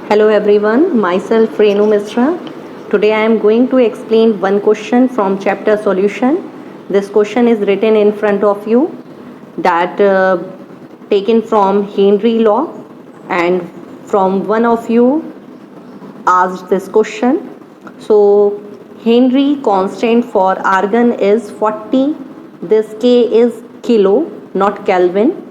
Hello everyone, myself Renu Mishra. Today I am going to explain one question from chapter solution. This question is written in front of you that taken from Henry law, and from one of you asked this question. So Henry constant for argon is 40. This K is kilo, not Kelvin.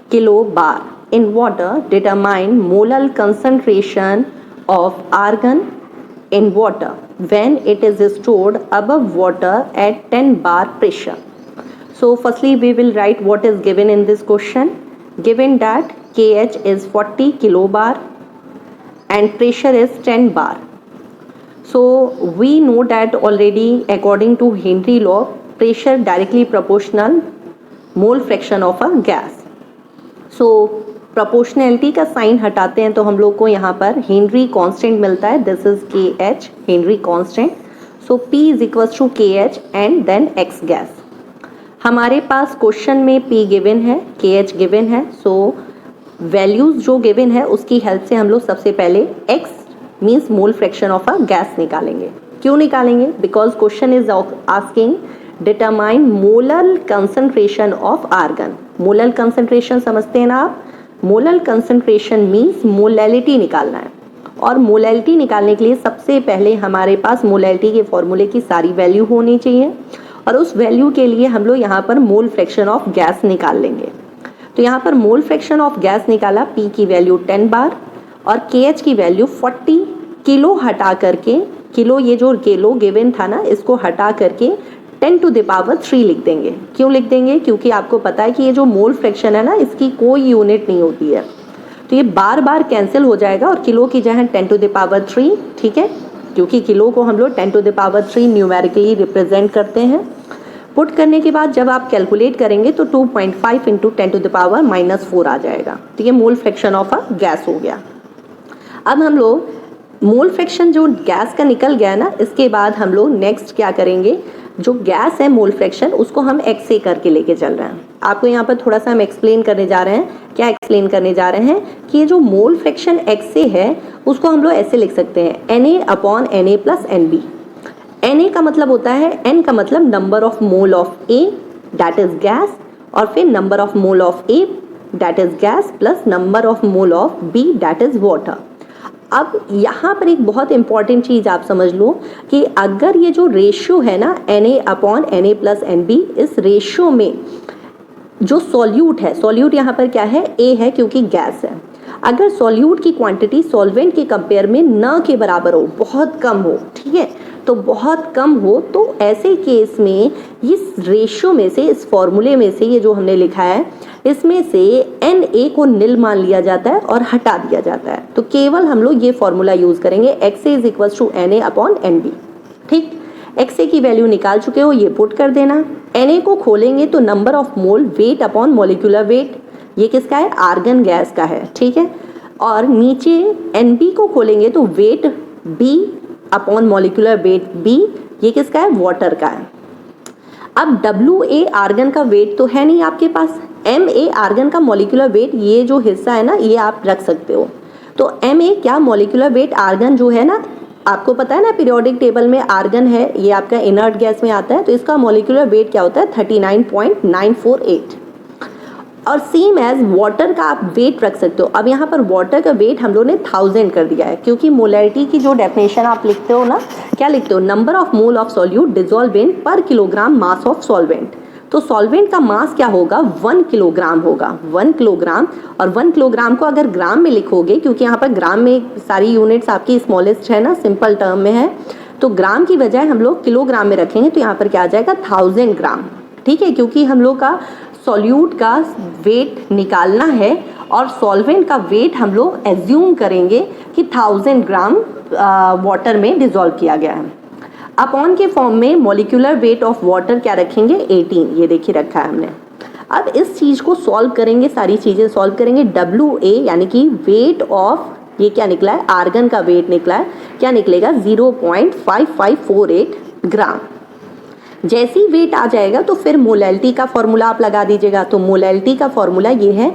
Kilobar. In water, determine molar concentration of argon in water when it is stored above water at 10 bar pressure. So firstly we will write what is given in this question. Given that KH is 40 kilobar and pressure is 10 bar. So we know that already according to Henry law, pressure directly proportional mole fraction of a gas. So proportionality का sign हटाते हैं तो हम लोग को यहाँ पर Henry constant मिलता है. This is K H, Henry constant. So P is equals to K H and then X gas. हमारे पास क्वेश्चन में P गिवन है, के एच गिवन है. सो वैल्यूज जो गिवन है उसकी हेल्प से हम लोग सबसे पहले x means mole fraction of a gas निकालेंगे. क्यों निकालेंगे? Because question is asking determine molar concentration of argon. Molar concentration समझते हैं ना आप? मोलर कंसंट्रेशन मीन्स मोलैलिटी निकालना है, और मोलैलिटी निकालने के लिए सबसे पहले हमारे पास मोलैलिटी के फॉर्मूले की सारी वैल्यू होनी चाहिए, और उस वैल्यू के लिए हम लोग यहाँ पर मोल फ्रैक्शन ऑफ गैस निकाल लेंगे. तो यहाँ पर मोल फ्रैक्शन ऑफ गैस निकाला. P की वैल्यू 10 बार और KH की वैल्यू 40. किलो हटा करके, किलो ये जो किलो गिवन था ना, इसको हटा करके 10 to the power 3 लिख देंगे. क्यों लिख देंगे? क्योंकि आपको पता है कि ये जो मोल फ्रैक्शन है ना, इसकी कोई यूनिट नहीं होती है, तो ये बार बार कैंसिल हो जाएगा और किलो की जगह 10 to the power 3. ठीक है, क्योंकि किलो को हम लोग 10 to the power 3 numerically represent करते हैं. पुट करने के बाद जब आप कैलकुलेट करेंगे तो 2.5 इंटू 10 to the power -4 आ जाएगा. तो ये मोल फ्रैक्शन ऑफ अ गैस हो गया. अब हम लोग मोल फ्रैक्शन जो गैस का निकल गया ना, इसके बाद हम लोग नेक्स्ट क्या करेंगे, जो गैस है मोल फ्रैक्शन उसको हम एक्स से करके लेके चल रहे हैं. आपको यहाँ पर थोड़ा सा हम एक्सप्लेन करने जा रहे हैं. क्या एक्सप्लेन करने जा रहे हैं कि ये जो मोल फ्रैक्शन एक्स से है उसको हम लोग ऐसे लिख सकते हैं Na/Na प्लस NB. Na का मतलब होता है, N का मतलब number of mole of A that is gas, और फिर number of mole of A that is gas plus number of mole of B that is water. अब यहाँ पर एक बहुत इंपॉर्टेंट चीज़ आप समझ लो कि अगर ये जो रेशियो है ना Na/Na प्लस NB, इस रेशियो में जो सॉल्यूट है, सॉल्यूट यहाँ पर क्या है, A है क्योंकि गैस है. अगर सॉल्यूट की क्वांटिटी सॉल्वेंट के कंपेयर में न के बराबर हो, बहुत कम हो, ठीक है, तो बहुत कम हो, तो ऐसे केस में इस रेशियो में से, इस फॉर्मूले में से, ये जो हमने लिखा है इसमें से Na को निल मान लिया जाता है और हटा दिया जाता है. तो केवल हम लोग ये फॉर्मूला यूज करेंगे, XA is equal to Na/NB. ठीक, XA की वैल्यू निकाल चुके हो, ये पुट कर देना. Na को खोलेंगे तो number of mole weight upon molecular wait, ये किसका है, आर्गन गैस का है. ठीक है, और नीचे NB को खोलेंगे तो weight B upon molecular weight B, ये किसका है, वाटर का है. अब WA आर्गन का वेट तो है नहीं आपके पास, MA आर्गन का मॉलिक्यूलर वेट, ये जो हिस्सा है ना ये आप रख सकते हो. तो MA क्या, मॉलिक्यूलर वेट आर्गन जो है ना, आपको पता है ना पीरियोडिक टेबल में आर्गन है, ये आपका इनर्ट गैस में आता है, तो इसका मॉलिक्यूलर वेट क्या होता है, 39.948. और सेम एज वाटर का आप वेट रख सकते हो. अब यहाँ पर वाटर का वेट हम लोग ने 1000 कर दिया है, क्योंकि मोलैरिटी की जो डेफिनेशन आप लिखते हो ना, क्या लिखते हो, number of mole of solute dissolve in पर किलोग्राम मास ऑफ सॉल्वेंट. तो सॉल्वेंट का मास क्या होगा, 1 किलोग्राम होगा, 1 किलोग्राम. और 1 किलोग्राम को अगर ग्राम में लिखोगे, क्योंकि यहाँ पर ग्राम में सारी यूनिट्स आपकी स्मॉलेस्ट है ना, सिंपल टर्म में है, तो ग्राम की बजाय हम लोग किलोग्राम में रखेंगे, तो यहाँ पर क्या आ जाएगा, 1000 ग्राम. ठीक है, क्योंकि हम लोग का सॉल्यूट का वेट निकालना है और सॉल्वेंट का वेट हम लोग एज्यूम करेंगे कि 1000 ग्राम वाटर में डिजॉल्व किया गया है. अपॉन के फॉर्म में मॉलिक्यूलर वेट ऑफ वाटर क्या रखेंगे, 18, ये देखिए रखा है हमने. अब इस चीज़ को सॉल्व करेंगे, सारी चीज़ें सॉल्व करेंगे. WA यानी कि वेट ऑफ, ये क्या निकला है, आर्गन का वेट निकला है, क्या निकलेगा, 0.5548 ग्राम. जैसी वेट आ जाएगा तो फिर मोलैलिटी का फॉर्मूला आप लगा दीजिएगा. तो मोलैलिटी का फॉर्मूला ये है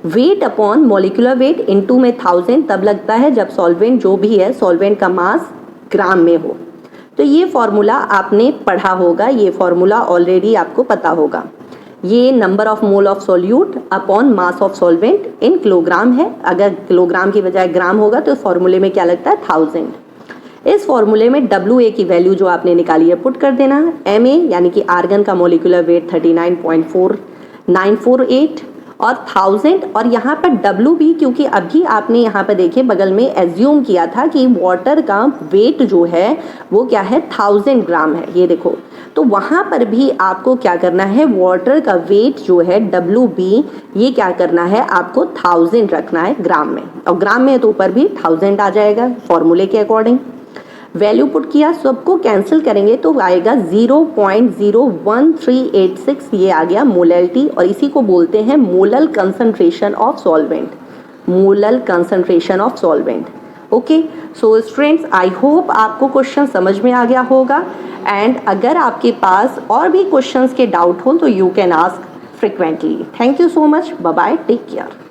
weight upon molecular weight into में 1000 तब लगता है जब सॉल्वेंट जो भी है सॉल्वेंट का मास ग्राम में हो। तो ये फॉर्मूला आपने पढ़ा होगा, ये फॉर्मूला ऑलरेडी आपको पता होगा। ये number of mole of solute upon mass of solvent in kilogram है। अगर किलोग्राम की बजाय ग्राम होगा तो फॉर्मूले में क्या लगता है 1000। इस फॉर्मूले में WA की वैल्यू जो आपने निकाली है पुट कर देना। MA यानी कि आर्गन का मॉलिक्यूलर वेट 39.4948 और 1000, और यहाँ पर WB क्योंकि अभी आपने यहाँ पर देखिए बगल में एज्यूम किया था कि वाटर का वेट जो है वो क्या है 1000 ग्राम है, ये देखो। तो वहाँ पर भी आपको क्या करना है, वाटर का वेट जो है WB ये क्या करना है, आपको 1000 रखना है ग्राम में, और ग्राम में तो ऊपर भी 1000 आ जाएगा फॉर्मूले के अकॉर्डिंग। वैल्यू पुट किया, सबको कैंसिल करेंगे तो आएगा 0.01386, ये आ गया मोलैलिटी, और इसी को बोलते हैं molal concentration of solvent, molal concentration of solvent. Okay, so students I hope आपको क्वेश्चन समझ में आ गया होगा, एंड अगर आपके पास और भी क्वेश्चंस के डाउट हो तो you can ask frequently. Thank you so much, bye bye, take care.